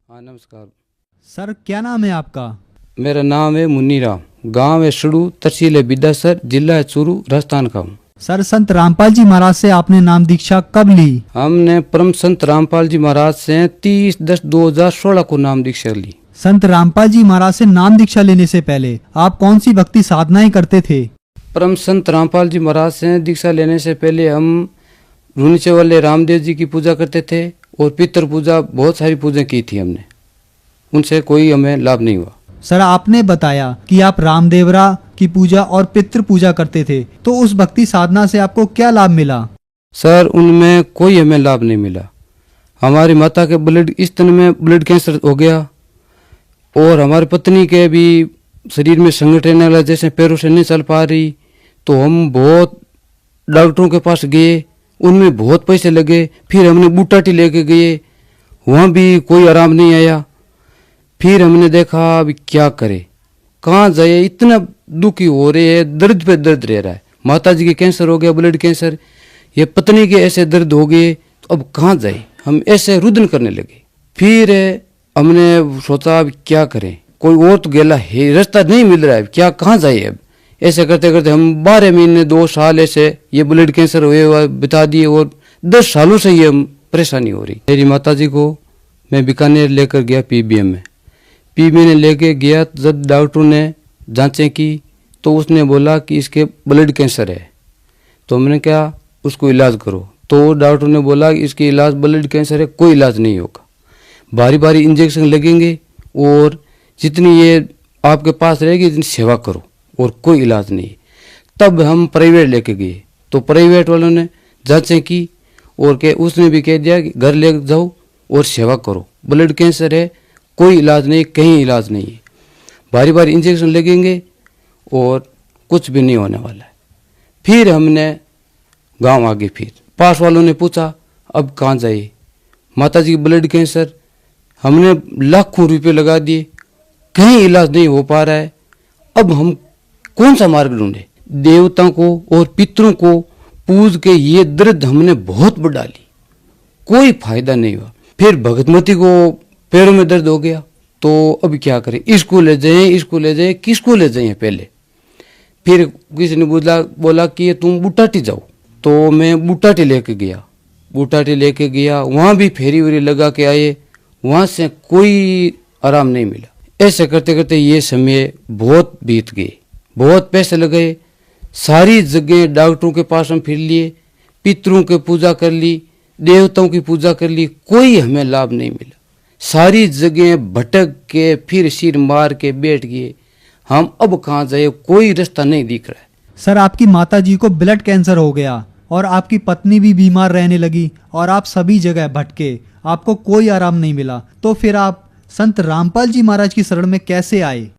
हाँ नमस्कार। सर क्या नाम है आपका? मेरा नाम है मुन्नीराम, गांव है सड़ू, तहसील है बिदासर, जिला है चूरू, राजस्थान का हूँ। सर संत रामपाल जी महाराज से आपने नाम दीक्षा कब ली? हमने परम संत रामपाल जी महाराज से 30/10/2016 को नाम दीक्षा ली। संत रामपाल जी महाराज से नाम दीक्षा लेने से पहले आप कौन सी भक्ति साधनाएं करते थे? परम संत रामपाल जी महाराज से दीक्षा लेने से पहले हम रूनीचे वाले रामदेव जी की पूजा करते थे और पितृ पूजा, बहुत सारी पूजा की थी हमने, उनसे कोई हमें लाभ नहीं हुआ। सर आपने बताया कि आप रामदेवरा की पूजा और पितृ पूजा करते थे, तो उस भक्ति साधना से आपको क्या लाभ मिला? सर उनमें कोई हमें लाभ नहीं मिला। हमारी माता के ब्लड स्तन में ब्लड कैंसर हो गया और हमारी पत्नी के भी शरीर में संकट रहने लगा, जैसे पैरों से नहीं चल पा रही। तो हम बहुत डॉक्टरों के पास गए, उनमें बहुत पैसे लगे। फिर हमने बूटाटी लेके गए, वहाँ भी कोई आराम नहीं आया। फिर हमने देखा अभी क्या करे, कहाँ जाए, इतना दुखी हो रहे हैं, दर्द पे दर्द रह रहा है। माता जी के कैंसर हो गया, ब्लड कैंसर, ये पत्नी के ऐसे दर्द हो गए, तो अब कहाँ जाए, हम ऐसे रुदन करने लगे। फिर हमने सोचा अब क्या करें, कोई और तो गेला है, रास्ता नहीं मिल रहा है, क्या कहाँ जाए। अब ऐसे करते करते हम 12 महीने 2 साल ऐसे ये ब्लड कैंसर हुए बिता दिए और 10 सालों से ये परेशानी हो रही। मेरी माता जी को मैं बीकानेर लेकर गया पीबीएम में। पीबीएम ने लेके गया, जब डॉक्टर ने जांचें की तो उसने बोला कि इसके ब्लड कैंसर है। तो मैंने कहा उसको इलाज करो, तो डॉक्टर ने बोला कि इसके इलाज, ब्लड कैंसर है, कोई इलाज नहीं होगा, भारी भारी इंजेक्शन लगेंगे और जितनी ये आपके पास रहेगी इतनी सेवा करो और कोई इलाज नहीं। तब हम प्राइवेट लेके गए, तो प्राइवेट वालों ने जांचें की और के उसने भी कह दिया कि घर ले जाओ और सेवा करो, ब्लड कैंसर है, कोई इलाज नहीं, कहीं इलाज नहीं है, भारी भारी इंजेक्शन लगेंगे और कुछ भी नहीं होने वाला है। फिर हमने गांव आ गए। फिर पास वालों ने पूछा अब कहाँ जाइए, माता जी की ब्लड कैंसर, हमने लाखों रुपए लगा दिए, कहीं इलाज नहीं हो पा रहा है। अब हम कौन सा मार्ग ढूंढे? देवताओं को और पितरों को पूज के ये दर्द हमने बहुत बढ़ा ली, कोई फायदा नहीं हुआ। फिर भगतमती को पैरों में दर्द हो गया, तो अब क्या करें, इसको ले जाए, किसको ले जाए पहले। फिर किसी ने बोला कि तुम बूटाटी जाओ, तो मैं बूटाटी लेके गया, वहाँ भी फेरी वेरी लगा के आए, वहाँ से कोई आराम नहीं मिला। ऐसे करते करते ये समय बहुत बीत गए, बहुत पैसे लगे, सारी जगह डॉक्टरों के पास हम फिर लिए, पितरों की पूजा कर ली, देवताओं की पूजा कर ली, कोई हमें लाभ नहीं मिला। सारी जगह भटक के फिर सिर मार के बैठ गए, हम अब कहाँ जाए, कोई रास्ता नहीं दिख रहा है। सर आपकी माता जी को ब्लड कैंसर हो गया और आपकी पत्नी भी बीमार रहने लगी और आप सभी जगह भटके, आपको कोई आराम नहीं मिला, तो फिर आप संत रामपाल जी महाराज की शरण में कैसे आए?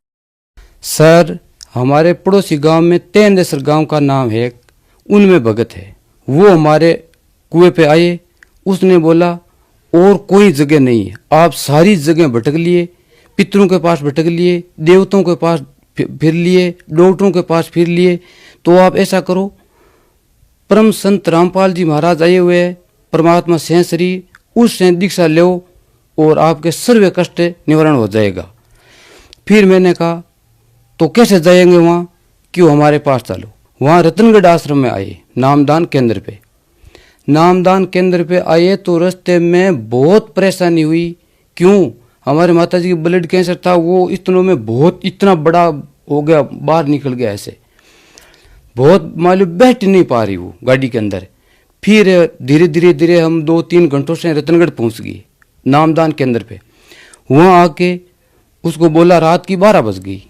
सर हमारे पड़ोसी गांव में तेंदेसर गांव का नाम है, उनमें भगत है, वो हमारे कुएं पे आए। उसने बोला और कोई जगह नहीं है, आप सारी जगह भटक लिए, पितरों के पास भटक लिए, देवताओं के पास फिर लिए, डॉक्टरों के पास फिर लिए, तो आप ऐसा करो, परम संत रामपाल जी महाराज आए हुए हैं, परमात्मा से शरीर, उससे दीक्षा लो और आपके सर्व कष्ट निवारण हो जाएगा। फिर मैंने कहा तो कैसे जाएंगे वहाँ, क्यों हमारे पास चलो। वहाँ रतनगढ़ आश्रम में आए, नामदान केंद्र पे आए, तो रास्ते में बहुत परेशानी हुई। क्यों, हमारे माता जी की ब्लड कैंसर था, वो स्तनों में बहुत इतना बड़ा हो गया, बाहर निकल गया, ऐसे बहुत मालूम बैठ नहीं पा रही वो गाड़ी के अंदर। फिर धीरे धीरे हम 2-3 घंटों से रतनगढ़ पहुँच गए नामदान केंद्र पे। वहाँ आके उसको बोला, रात की 12 बज गई।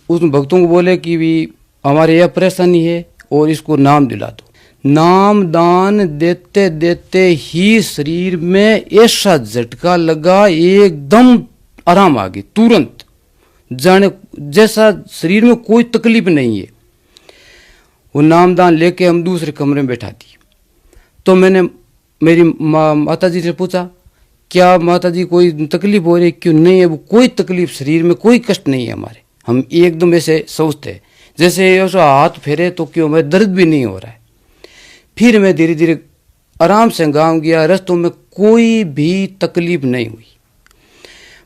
उस भक्तों को बोले कि भी हमारे यह परेशानी है और इसको नाम दिला दो। नाम दान देते देते ही शरीर में ऐसा झटका लगा, एकदम आराम आ गई तुरंत, जाने जैसा शरीर में कोई तकलीफ नहीं है। वो नामदान लेके हम दूसरे कमरे में बैठा दी। तो मैंने मेरी माता जी से पूछा, क्या माता जी कोई तकलीफ हो रही है? क्यों नहीं है, वो कोई तकलीफ, शरीर में कोई कष्ट नहीं है हमारे। हम एकदम ऐसे सोचते जैसे ऐसा हाथ फेरे तो क्यों, हमें दर्द भी नहीं हो रहा है। फिर मैं धीरे धीरे आराम से गाँव गया, रास्तों में कोई भी तकलीफ नहीं हुई।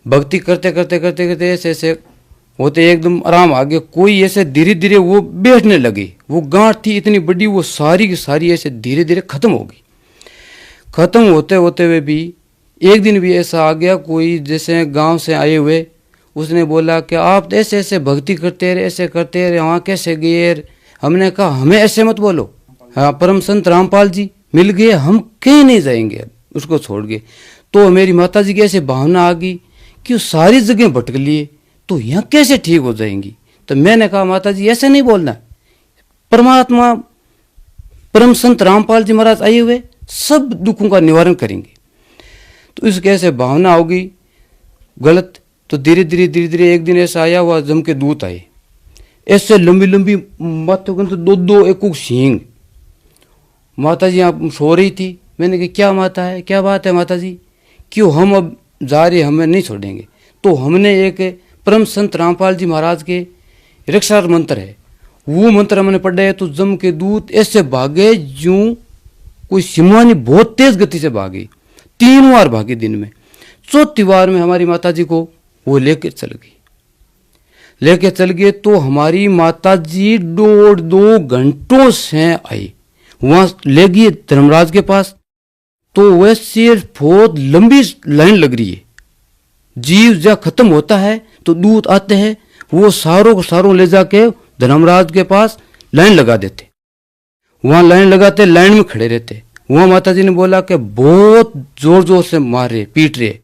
भक्ति करते करते करते करते ऐसे ऐसे होते एकदम आराम आ गया। कोई ऐसे धीरे धीरे वो बैठने लगे, वो गांठ थी इतनी बड़ी, वो सारी की सारी ऐसे धीरे धीरे खत्म हो गई। खत्म होते होते हुए भी एक दिन भी ऐसा आ गया, कोई जैसे गांव से आए हुए, उसने बोला कि आप ऐसे ऐसे भक्ति करते रहे, ऐसे करते रहे, वहाँ कैसे गए? हमने कहा हमें ऐसे मत बोलो, हाँ परम संत रामपाल जी मिल गए, हम कहीं नहीं जाएंगे उसको छोड़ के। तो मेरी माता जी की ऐसे भावना आ गई कि वो सारी जगह भटक लिए तो यहाँ कैसे ठीक हो जाएंगी। तो मैंने कहा माता जी ऐसे नहीं बोलना, परमात्मा परम संत रामपाल जी महाराज आए हुए सब दुखों का निवारण करेंगे। तो इसके ऐसे भावना होगी गलत। तो धीरे धीरे एक दिन ऐसा आया हुआ जम के दूत आए, ऐसे लंबी लंबी माथों के दो दो एक सींग। माता जी आप सो रही थी, मैंने कहा क्या माता है, क्या बात है माता जी, क्यों हम अब जा रहे, हमें नहीं छोड़ेंगे। तो हमने एक परम संत रामपाल जी महाराज के रक्षा मंत्र है, वो मंत्र हमने पढ़े। तो जम के दूत ऐसे भागे यूं कोई सिमवानी बहुत तेज गति से भागी, 3 बार भागी दिन में। चौथी बार में हमारी माता जी को वो लेके चल गए। तो हमारी माता जी 1.5-2 घंटों से आई, वहां ले गई धर्मराज के पास। तो वैसे बहुत लंबी लाइन लग रही है, जीव जब खत्म होता है तो दूत आते हैं, वो सारों को सारों ले जाके धर्मराज के पास लाइन लगा देते। वहां लाइन लगाते, लाइन में खड़े रहते। वहां माता जी ने बोला कि बहुत जोर जोर से मार रहे, पीट रहे,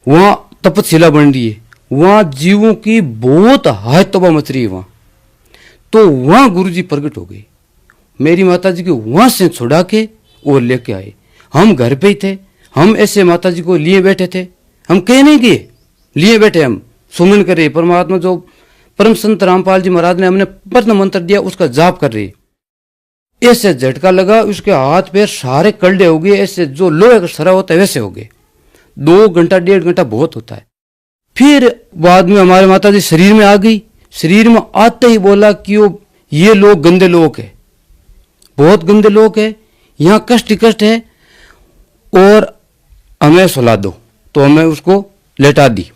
वहां तपतशिला बन रही है, वहां जीवों की बहुत हाय तबाह मच रही है वहां। तो वहां गुरुजी प्रकट हो गए, मेरी माता जी को वहां से छुड़ा के और लेके आए। हम घर पे ही थे, हम ऐसे माता जी को लिए बैठे थे, हम कहीं नहीं गए, लिए बैठे हम सुमन कर रहे। परमात्मा जो परम संत रामपाल जी महाराज ने हमने प्रथम मंत्र दिया उसका जाप कर रही। ऐसे झटका लगा, उसके हाथ पैर सारे कलडे हो गए, ऐसे जो लोहे का सरा होता है वैसे हो गए। 2 घंटा 1.5 घंटा बहुत होता है। फिर बाद में हमारे माता जी शरीर में आ गई। शरीर में आते ही बोला कि ये लोग गंदे लोग है, बहुत गंदे लोग है, यहाँ कष्ट ही कष्ट है और हमें सुला दो। तो हमें उसको लेटा दी।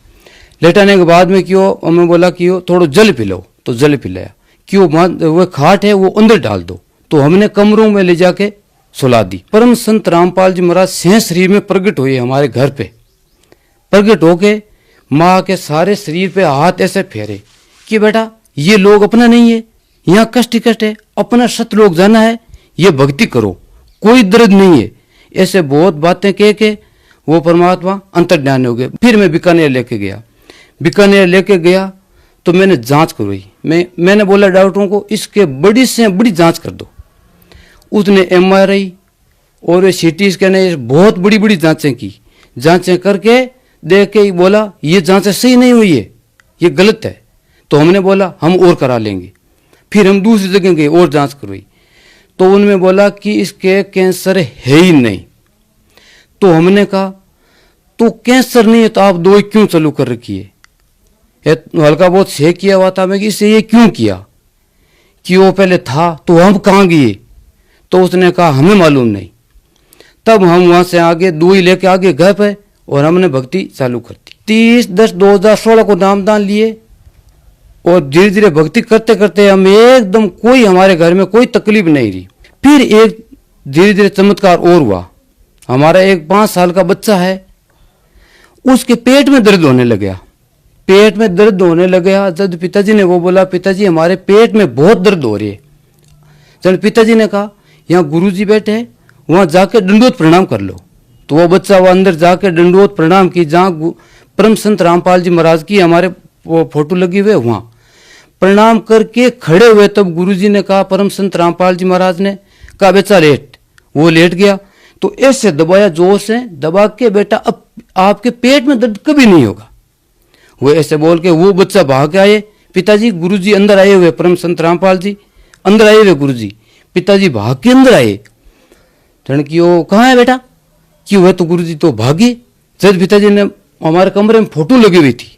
लेटाने के बाद में क्यों हमें बोला कि थोड़ा जल पिलाओ, तो जल पिलाया। क्यों वो खाट है वो अंदर डाल दो। तो हमने कमरों में ले जाके सुला दी। परम संत रामपाल जी महाराज से शरीर में प्रकट हुए हमारे घर पे। प्रकट होके माँ के सारे शरीर पे हाथ ऐसे फेरे कि बेटा ये लोग अपना नहीं है, यहाँ कष्ट ही कष्ट है, अपना सत लोग जाना है, ये भक्ति करो, कोई दर्द नहीं है। ऐसे बहुत बातें कह के वो परमात्मा अंतर्ध्यान हो गए। फिर मैं बीकानेर लेके गया तो मैंने जांच करवाई। मैंने बोला डॉक्टरों को इसके बड़ी से बड़ी जांच कर दो। उसने MRI और CT स्कैन बहुत बड़ी बड़ी जांचें की। जांचें करके देख के बोला ये जांचें सही नहीं हुई है, ये गलत है। तो हमने बोला हम और करा लेंगे। फिर हम दूसरी जगह गए और जांच करवाई। तो उनमें बोला कि इसके कैंसर है ही नहीं। तो हमने कहा तो कैंसर नहीं है तो आप दवाई क्यों चालू कर रखी है? हल्का बहुत सेक किया हुआ था मैं कि इससे ये क्यों किया, कि वो पहले था तो हम कहाँ गए? तो उसने कहा हमें मालूम नहीं। तब हम वहां से आगे दवाई लेके आगे घर पे और हमने भक्ति चालू कर दी। 30/10/2016 को नामदान लिए और धीरे धीरे भक्ति करते करते हम एकदम कोई हमारे घर में कोई तकलीफ नहीं रही। फिर एक धीरे धीरे चमत्कार और हुआ। हमारा एक 5 साल का बच्चा है, उसके पेट में दर्द होने लगा। पेट में दर्द होने लगा जब पिताजी ने वो बोला पिताजी हमारे पेट में बहुत दर्द हो रही है। जब पिताजी ने कहा यहाँ गुरुजी बैठे हैं, वहां जाके दंडोत प्रणाम कर लो। तो वो बच्चा वो अंदर जाके दंडोत प्रणाम की, जहाँ परम संत रामपाल जी महाराज की हमारे वो फोटो लगी हुए वहां प्रणाम करके खड़े हुए। तब गुरुजी ने कहा, परम संत रामपाल जी महाराज ने कहा बेटा लेट। वो लेट गया तो ऐसे दबाया, जोर से दबा के, बेटा अब आपके पेट में दर्द कभी नहीं होगा। वो ऐसे बोल के वो बच्चा भाग के आए, पिताजी गुरुजी अंदर आए हुए, परम संत रामपाल जी अंदर आए हुए, गुरुजी। पिताजी भाग के अंदर आए। जन की वो कहाँ है बेटा? क्यों है? तो गुरुजी तो भागे। जब पिताजी ने हमारे कमरे में फोटो लगी हुई थी,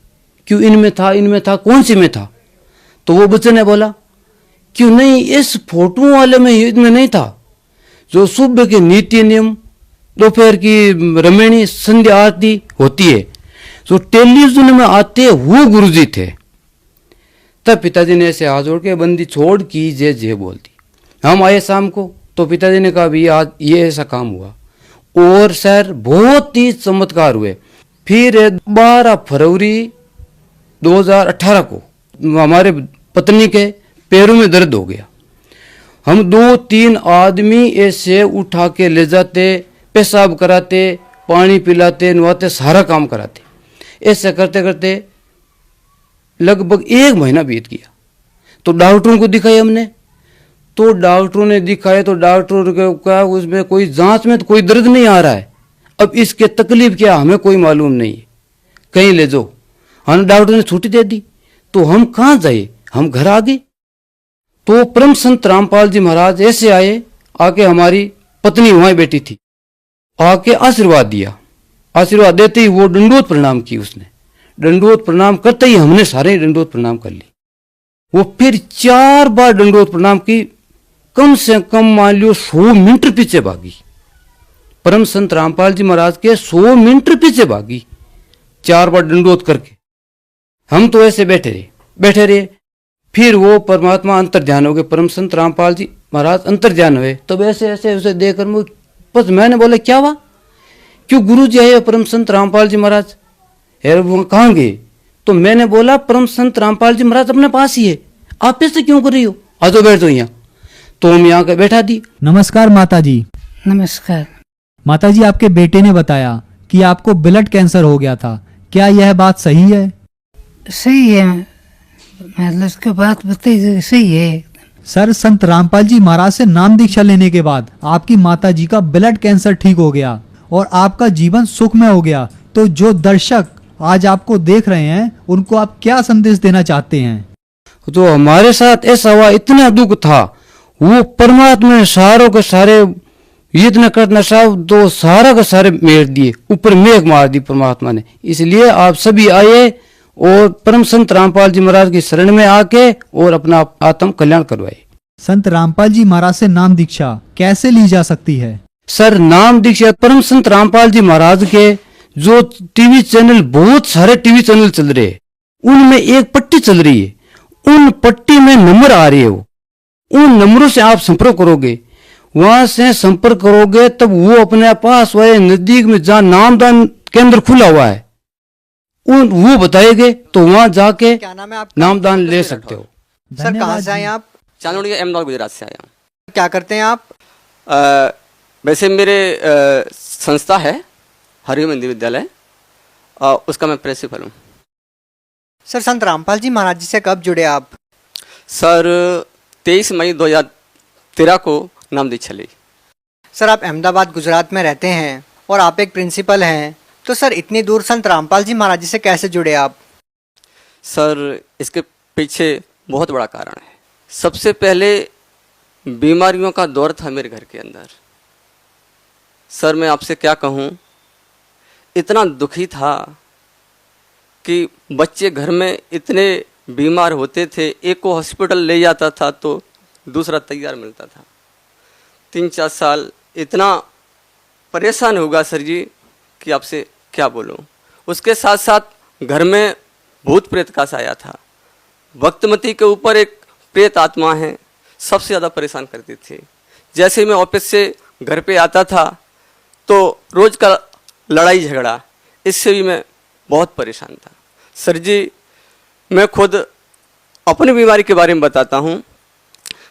क्यों इनमें था, कौन सी में था? तो वो बच्चे ने बोला क्यों नहीं, इस फोटो वाले में इनमें नहीं था। जो सुबह के नित्य नियम, दोपहर की रमणी संध्या आरती होती है, जो टेलीविजन में आते वो गुरुजी थे। तब पिताजी ने ऐसे हाथ जोड़ के बंदी छोड़ की जे जे बोल दी। हम आए शाम को तो पिताजी ने कहा भी आज ये ऐसा काम हुआ और सर बहुत ही चमत्कार हुए। फिर 12 फरवरी 2018 को हमारे पत्नी के पैरों में दर्द हो गया। हम 2-3 आदमी ऐसे उठा के ले जाते, पेशाब कराते, पानी पिलाते, नवाते, सारा काम कराते। ऐसे करते करते लगभग 1 महीना बीत गया। तो डॉक्टरों को दिखाया हमने, तो डॉक्टरों ने दिखाया तो डॉक्टरों को कहा उसमें कोई जांच में तो कोई दर्द नहीं आ रहा है, अब इसके तकलीफ क्या हमें कोई मालूम नहीं है, कहीं ले जाओ। हम डॉक्टर ने छुट्टी दे दी। तो हम कहाँ जाए, हम घर आ गए। तो परम संत रामपाल जी महाराज ऐसे आए, आके हमारी पत्नी वहां बैठी थी, आके आशीर्वाद दिया। आशीर्वाद देते ही वो दंडोत प्रणाम की उसने। दंडोत प्रणाम करते ही हमने सारे दंडोत प्रणाम कर ली। वो फिर 4 बार दंडोत प्रणाम की, कम से कम मान लो 100 मीटर पीछे भागी। परम संत रामपाल जी महाराज के 100 मीटर पीछे भागी 4 बार दंडोत करके। हम तो ऐसे बैठे रहे। फिर वो परमात्मा अंतर ध्यान हो गए, परम संत रामपाल जी महाराज अंतर ध्यान हुए। तब ऐसे ऐसे उसे देखकर बस मैंने बोला क्या हुआ, क्यों गुरु जी आए परम संत रामपाल जी महाराज, वो कहाँ गए। तो मैंने बोला परम संत रामपाल जी महाराज अपने पास ही है, आप ऐसे क्यों कर रही हो, आ जाओ बैठ जाओ यहाँ। तो हम यहाँ के बैठा दी। नमस्कार माता जी। नमस्कार। माता जी, आपके बेटे ने बताया कि आपको ब्लड कैंसर हो गया था, क्या यह बात सही है? सही है, मतलब उसके बात बताइए, सही है। सर, संत रामपाल जी महाराज से नाम दीक्षा लेने के बाद आपकी माता जी का ब्लड कैंसर ठीक हो गया और आपका जीवन सुखमय हो गया। तो जो दर्शक आज आपको देख रहे हैं उनको आप क्या संदेश देना चाहते हैं? तो हमारे साथ ऐसा हुआ, इतना दुख था, वो परमात्मा ने सारों के सारे इतना करना साहब तो सारा का सारे मेर दिए, ऊपर मेघ मार दी परमात्मा ने। इसलिए आप सभी आए और परम संत रामपाल जी महाराज की शरण में आके और अपना आत्म कल्याण करवाए। संत रामपाल जी महाराज से नाम दीक्षा कैसे ली जा सकती है? सर, नाम दीक्षा परम संत रामपाल जी महाराज के जो टीवी चैनल, बहुत सारे टीवी चैनल चल रहे हैं, उनमें एक पट्टी चल रही है, उन पट्टी में नंबर आ रही है, उन नंबरों से आप संपर्क करोगे, वहां से संपर्क करोगे तब वो अपने पास वाले नजदीक में जहाँ नामदान केंद्र खुला हुआ है वो बताएंगे, तो वहां जाके क्या नाम है आपका? नामदान ले सकते हो। सर, कहाँ से आए आप? चांदोड़िया अहमदाबाद गुजरात से आया हूँ। क्या करते हैं आप? वैसे मेरे संस्था है हरिओम हिंदी विद्यालय, उसका मैं प्रिंसिपल हूँ। सर, संत रामपाल जी महाराज जी से कब जुड़े आप? सर 23 मई 2013 को नाम दीक्षा ली। सर, आप अहमदाबाद गुजरात में रहते हैं और आप एक प्रिंसिपल हैं, तो सर इतनी दूर संत रामपाल जी महाराज जी से कैसे जुड़े आप? सर इसके पीछे बहुत बड़ा कारण है। सबसे पहले बीमारियों का दौर था मेरे घर के अंदर। सर मैं आपसे क्या कहूँ, इतना दुखी था कि बच्चे घर में इतने बीमार होते थे, एक को हॉस्पिटल ले जाता था तो दूसरा तैयार मिलता था। 3-4 साल इतना परेशान होगा सर जी कि आपसे क्या बोलूं। उसके साथ साथ घर में भूत प्रेत का साया था। वक्तमती के ऊपर एक प्रेत आत्मा है, सबसे ज़्यादा परेशान करती थी। जैसे ही मैं ऑफिस से घर पे आता था तो रोज़ का लड़ाई झगड़ा, इससे भी मैं बहुत परेशान था। सर जी मैं खुद अपनी बीमारी के बारे में बताता हूँ।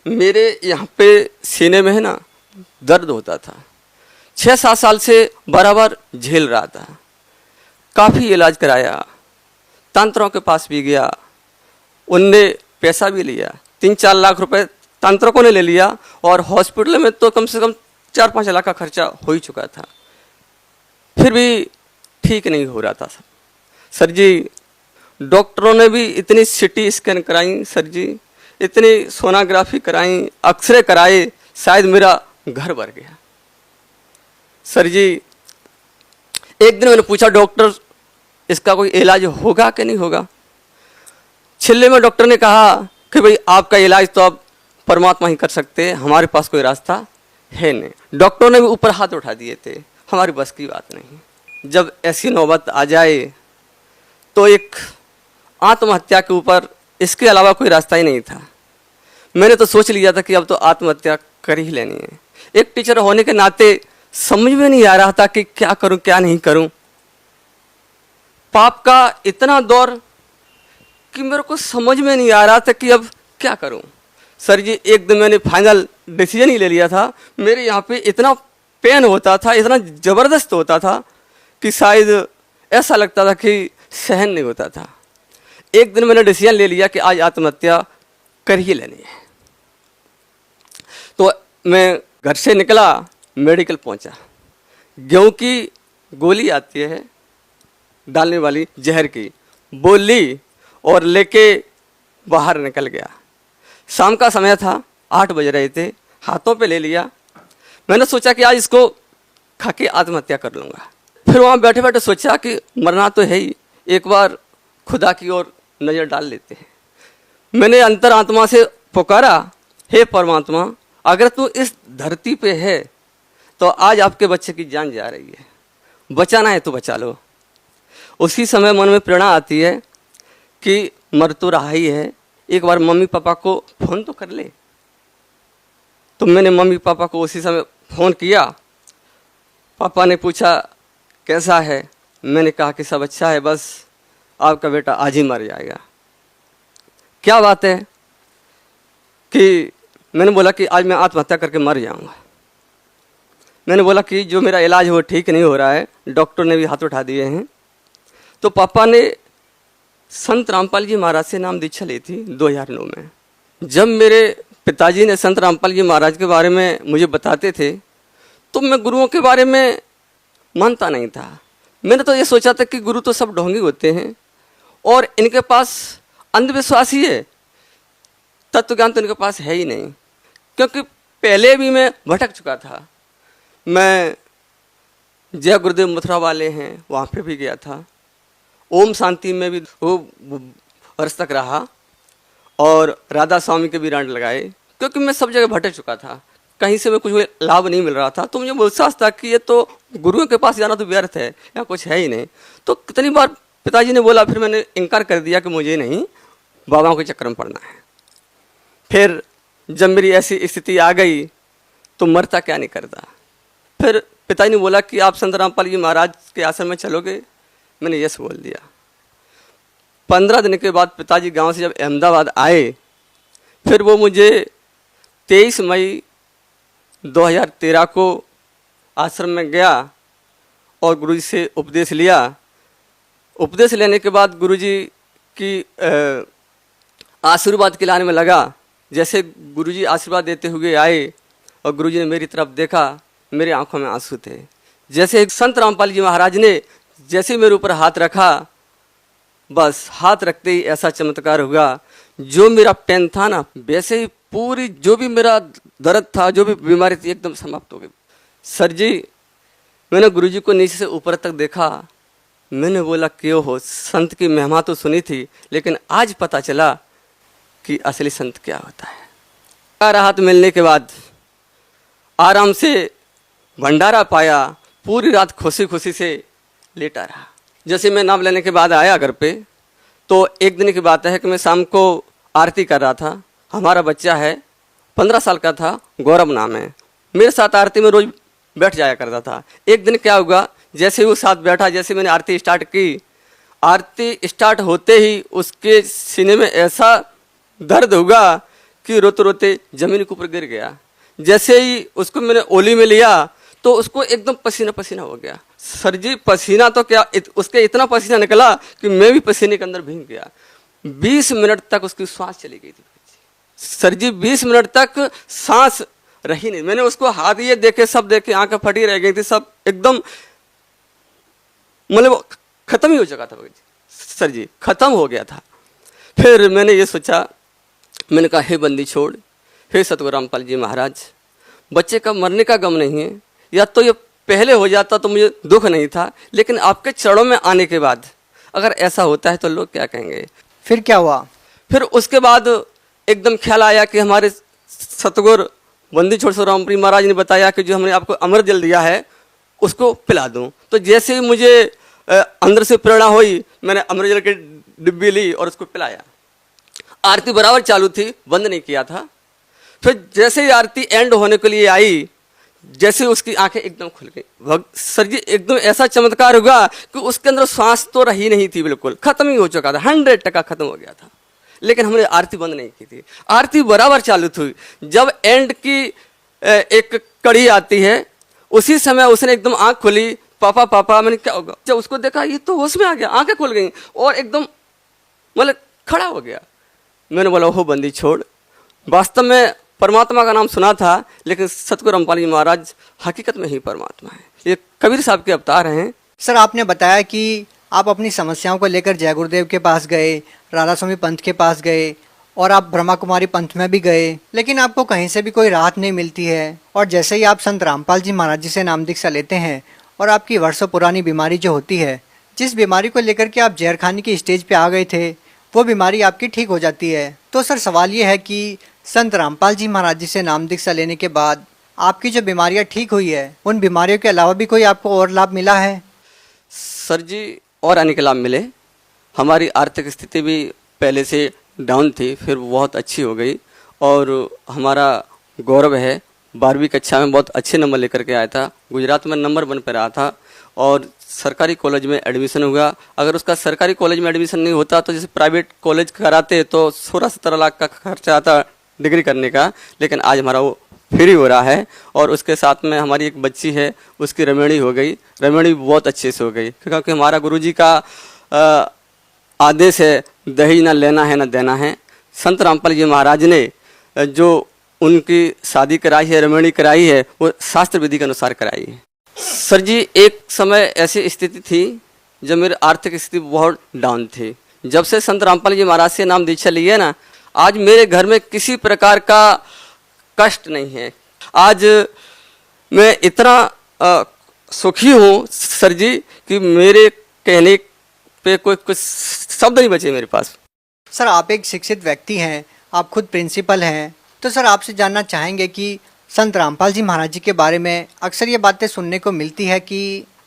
मेरे यहाँ पे सीने में है ना दर्द होता था, 6-7 साल से बराबर झेल रहा था। काफ़ी इलाज कराया, तंत्रों के पास भी गया, उनने पैसा भी लिया, 3-4 लाख रुपए तंत्रकों ने ले लिया और हॉस्पिटल में तो कम से कम 4-5 लाख का खर्चा हो ही चुका था, फिर भी ठीक नहीं हो रहा था। सर जी डॉक्टरों ने भी इतनी सिटी स्कैन कराई, सर जी इतनी सोनोग्राफी कराई, एक्सरे कराए, शायद मेरा घर भर गया। सर जी एक दिन मैंने पूछा डॉक्टर इसका कोई इलाज होगा कि नहीं होगा। छिल्ले में डॉक्टर ने कहा कि भाई आपका इलाज तो अब परमात्मा ही कर सकते हैं, हमारे पास कोई रास्ता है नहीं। डॉक्टरों ने भी ऊपर हाथ उठा दिए थे, हमारी बस की बात नहीं। जब ऐसी नौबत आ जाए तो एक आत्महत्या के ऊपर इसके अलावा कोई रास्ता ही नहीं था। मैंने तो सोच लिया था कि अब तो आत्महत्या कर ही लेनी है। एक टीचर होने के नाते समझ में नहीं आ रहा था कि क्या करूं क्या नहीं करूं। पाप का इतना दौर कि मेरे को समझ में नहीं आ रहा था कि अब क्या करूं। सर जी एक दिन मैंने फाइनल डिसीजन ही ले लिया था। मेरे यहाँ पे इतना पेन होता था, इतना ज़बरदस्त होता था कि शायद ऐसा लगता था कि सहन नहीं होता था। एक दिन मैंने डिसीजन ले लिया कि आज आत्महत्या कर ही लेनी है। तो मैं घर से निकला, मेडिकल पहुंचा। गेहूं की गोली आती है डालने वाली जहर की, वो ली और लेके बाहर निकल गया। शाम का समय था, 8 बज रहे थे, हाथों पे ले लिया। मैंने सोचा कि आज इसको खा के आत्महत्या कर लूँगा। फिर वहाँ बैठे बैठे सोचा कि मरना तो है ही, एक बार खुदा की ओर नज़र डाल लेते हैं। मैंने अंतर आत्मा से पुकारा, हे परमात्मा, अगर तू इस धरती पे है तो आज आपके बच्चे की जान जा रही है, बचाना है तो बचा लो। उसी समय मन में प्रेरणा आती है कि मर तो रहा ही है, एक बार मम्मी पापा को फ़ोन तो कर ले। तो मैंने मम्मी पापा को उसी समय फ़ोन किया। पापा ने पूछा कैसा है, मैंने कहा कि सब अच्छा है, बस आपका बेटा आज ही मर जाएगा। क्या बात है कि मैंने बोला कि आज मैं आत्महत्या करके मर जाऊंगा। मैंने बोला कि जो मेरा इलाज है वो ठीक नहीं हो रहा है, डॉक्टर ने भी हाथ उठा दिए हैं। तो पापा ने संत रामपाल जी महाराज से नाम दीक्षा ली थी 2009 में। जब मेरे पिताजी ने संत रामपाल जी महाराज के बारे में मुझे बताते थे तो मैं गुरुओं के बारे में मानता नहीं था। मैंने तो ये सोचा था कि गुरु तो सब ढोंगी होते हैं और इनके पास अंधविश्वास ही है, तत्व ज्ञान तो इनके पास है ही नहीं। क्योंकि पहले भी मैं भटक चुका था। मैं जय गुरुदेव मथुरा वाले हैं वहाँ पे भी गया था, ओम शांति में भी वो वर्ष तक रहा और राधा स्वामी के भी राउंड लगाए। क्योंकि मैं सब जगह भटक चुका था, कहीं से मैं कुछ लाभ नहीं मिल रहा था। तो मुझे विश्वास था कि ये तो गुरुओं के पास जाना तो व्यर्थ है, या कुछ है ही नहीं। तो कितनी बार पिताजी ने बोला, फिर मैंने इनकार कर दिया कि मुझे नहीं, बाबाओं के चक्कर में पड़ना है। फिर जब मेरी ऐसी स्थिति आ गई तो मरता क्या नहीं करता। फिर पिताजी ने बोला कि आप संत रामपाल जी महाराज के आश्रम में चलोगे। मैंने यस बोल दिया। 15 दिन के बाद पिताजी गांव से जब अहमदाबाद आए, फिर वो मुझे 23 मई 2013 को आश्रम में गया और गुरुजी से उपदेश लिया। उपदेश लेने के बाद गुरुजी की आशीर्वाद खिलाने में लगा। जैसे गुरुजी आशीर्वाद देते हुए आए और गुरुजी ने मेरी तरफ देखा, मेरी आंखों में आंसू थे। जैसे संत रामपाल जी महाराज ने जैसे मेरे ऊपर हाथ रखा, बस हाथ रखते ही ऐसा चमत्कार हुआ, जो मेरा पेन था ना, वैसे ही पूरी जो भी मेरा दर्द था, जो भी बीमारी थी, एकदम समाप्त हो गई। सर जी, मैंने गुरुजी को नीचे से ऊपर तक देखा। मैंने बोला क्यों हो, संत की महिमा तो सुनी थी, लेकिन आज पता चला कि असली संत क्या होता है। राहत मिलने के बाद आराम से भंडारा पाया, पूरी रात खुशी खुशी से लेटा रहा। जैसे मैं नाम लेने के बाद आया घर पे, तो एक दिन की बात है कि मैं शाम को आरती कर रहा था। हमारा बच्चा है, 15 साल का था, गौरव नाम है, मेरे साथ आरती में रोज बैठ जाया करता था। एक दिन क्या हुआ, जैसे वो साथ बैठा, जैसे मैंने आरती स्टार्ट की, आरती स्टार्ट होते ही उसके सीने में ऐसा दर्द हुआ कि रोते रोते जमीन के ऊपर गिर गया। जैसे ही उसको मैंने ओली में लिया तो उसको एकदम पसीना पसीना हो गया। सर जी, पसीना तो क्या, उसके इतना पसीना निकला कि मैं भी पसीने के अंदर भीग गया। 20 मिनट तक उसकी सांस चली गई थी। सर जी, 20 मिनट तक सांस रही नहीं। मैंने उसको हाथ ये देखे, सब देखे, आंखें फटी रह गई थी, सब एकदम मतलब खत्म ही हो चुका था सर जी, खत्म हो गया था। फिर मैंने ये सोचा, मैंने कहा हे बंदी छोड़, हे सतगुरु रामपाल जी महाराज, बच्चे का मरने का गम नहीं है, या तो ये पहले हो जाता तो मुझे दुख नहीं था, लेकिन आपके चरणों में आने के बाद अगर ऐसा होता है तो लोग क्या कहेंगे। फिर क्या हुआ? फिर उसके बाद एकदम ख्याल आया कि हमारे सतगुरु बंदी छोड़ रामपाल महाराज ने बताया कि जो हमने आपको अमृत जल दिया है उसको पिला दूं। तो जैसे ही मुझे अंदर से प्रेरणा हुई, मैंने अमृतजल की डिब्बी ली और उसको पिलाया। आरती बराबर चालू थी, बंद नहीं किया था। फिर जैसे ही आरती एंड होने के लिए आई, जैसे उसकी आंखें एकदम खुल गई। सर जी एकदम ऐसा चमत्कार हुआ कि उसके अंदर श्वास तो रही नहीं थी, बिल्कुल खत्म ही हो चुका था, 100% खत्म हो गया था। लेकिन हमने आरती बंद नहीं की थी, आरती बराबर चालू थी। जब एंड की एक कड़ी आती है, उसी समय उसने एकदम आंख खोली, पापा पापा। मैंने क्या होगा, जब उसको देखा ये तो होश में आ गया, आंखें खुल गई और एकदम मतलब खड़ा हो गया। मैंने बोला हो बंदी छोड़, वास्तव में परमात्मा का नाम सुना था, लेकिन सतगुरु रामपाल जी महाराज हकीकत में ही परमात्मा है। ये कबीर साहब के अवतार हैं। सर आपने बताया कि आप अपनी समस्याओं को लेकर जय गुरुदेव के पास गए, राधा स्वामी पंथ के पास गए और आप ब्रह्मा कुमारी पंथ में भी गए, लेकिन आपको कहीं से भी कोई राहत नहीं मिलती है। और जैसे ही आप संत रामपाल जी महाराज जी से नाम दीक्षा लेते हैं और आपकी वर्षों पुरानी बीमारी जो होती है, जिस बीमारी को लेकर के आप जहर खाने की स्टेज पे आ गए थे, वो बीमारी आपकी ठीक हो जाती है। तो सर सवाल ये है कि संत रामपाल जी महाराज जी से नाम दीक्षा लेने के बाद आपकी जो बीमारियां ठीक हुई है, उन बीमारियों के अलावा भी कोई आपको और लाभ मिला है? सर जी और अनेक लाभ मिले। हमारी आर्थिक स्थिति भी पहले से डाउन थी, फिर बहुत अच्छी हो गई। और हमारा गौरव है 12वीं कक्षा में बहुत अच्छे नंबर लेकर के आया था, गुजरात में नंबर 1 पर रहा था और सरकारी कॉलेज में एडमिशन हुआ। अगर उसका सरकारी कॉलेज में एडमिशन नहीं होता तो जैसे प्राइवेट कॉलेज कराते तो 16-17 लाख का खर्चा आता डिग्री करने का, लेकिन आज हमारा वो फ्री हो रहा है। और उसके साथ में हमारी एक बच्ची है, उसकी रमणी हो गई, रमणी बहुत अच्छे से हो गई, क्योंकि हमारा गुरुजी का आदेश है दहेज ना लेना है ना देना है। संत रामपाल जी महाराज ने जो उनकी शादी कराई है, रमणी कराई है, वो शास्त्र विधि के अनुसार कराई है। सर जी एक समय ऐसी स्थिति थी जब मेरी आर्थिक स्थिति बहुत डाउन थी। जब से संत रामपाल जी महाराज से नाम दीक्षा ली है ना, आज मेरे घर में किसी प्रकार का कष्ट नहीं है। आज मैं इतना सुखी हूँ सर जी कि मेरे कहने पे कोई कुछ शब्द नहीं बचे मेरे पास। सर आप एक शिक्षित व्यक्ति हैं, आप खुद प्रिंसिपल हैं, तो सर आपसे जानना चाहेंगे कि संत रामपाल जी महाराज जी के बारे में अक्सर ये बातें सुनने को मिलती है कि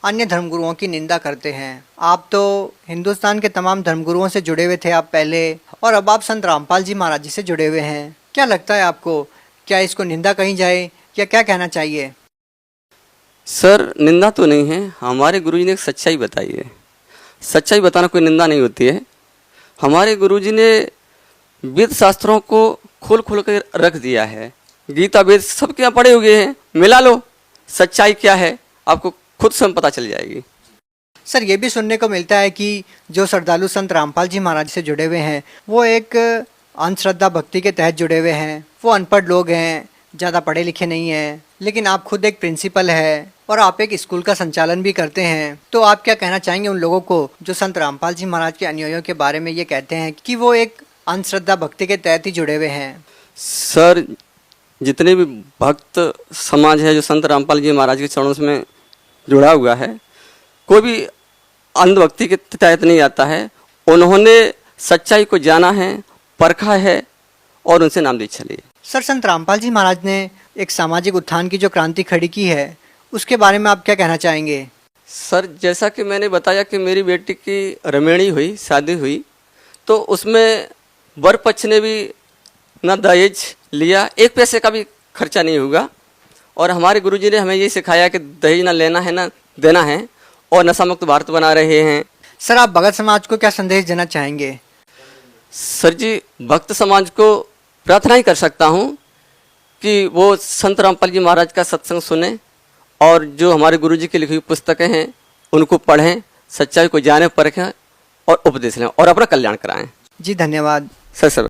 अन्य धर्मगुरुओं की निंदा करते हैं। आप तो हिंदुस्तान के तमाम धर्मगुरुओं से जुड़े हुए थे आप पहले, और अब आप संत रामपाल जी महाराज जी से जुड़े हुए हैं। क्या लगता है आपको, क्या इसको निंदा कही जाए या क्या कहना चाहिए? सर निंदा तो नहीं है, हमारे गुरुजी ने एक सच्चाई बताई है। सच्चाई बताना कोई निंदा नहीं होती है। हमारे गुरुजी ने वेद शास्त्रों को खोल खोल कर रख दिया है। गीता वेद सबके यहाँ पढ़े हुए हैं, मिला लो, सच्चाई क्या है आपको खुद स्वयं पता चल जाएगी। सर ये भी सुनने को मिलता है कि जो श्रद्धालु संत रामपाल जी महाराज से जुड़े हुए हैं वो एक अंधश्रद्धा भक्ति के तहत जुड़े हुए हैं। वो अनपढ़ लोग हैं, ज़्यादा पढ़े लिखे नहीं हैं, लेकिन आप खुद एक प्रिंसिपल है और आप एक स्कूल का संचालन भी करते हैं। तो आप क्या कहना चाहेंगे उन लोगों को जो संत रामपाल जी महाराज के अनुयायियों के बारे में ये कहते हैं कि वो एक अंधश्रद्धा भक्ति के तहत ही जुड़े हुए हैं? सर जितने भी भक्त समाज है जो संत रामपाल जी महाराज के चरणों में जुड़ा हुआ है, कोई भी अंधभक्ति के तहत नहीं आता है। उन्होंने सच्चाई को जाना है, परखा है और उनसे नाम दीक्षा ली। सर संत रामपाल जी महाराज ने एक सामाजिक उत्थान की जो क्रांति खड़ी की है, उसके बारे में आप क्या कहना चाहेंगे? सर जैसा कि मैंने बताया कि मेरी बेटी की रमणी हुई, शादी हुई, तो उसमें वर पक्ष ने भी ना दहेज लिया, 1 पैसे का भी खर्चा नहीं होगा। और हमारे गुरुजी ने हमें ये सिखाया कि दहेज ना लेना है ना देना है, और नशा मुक्त भारत बना रहे हैं। सर आप भगत समाज को क्या संदेश देना चाहेंगे? सर जी भक्त समाज को प्रार्थना ही कर सकता हूँ कि वो संत रामपाल जी महाराज का सत्संग सुने और जो हमारे गुरुजी की लिखी हुई पुस्तकें हैं उनको पढ़ें, सच्चाई को जाने, परखें और उपदेश लें और अपना कल्याण कराएं। जी धन्यवाद। सर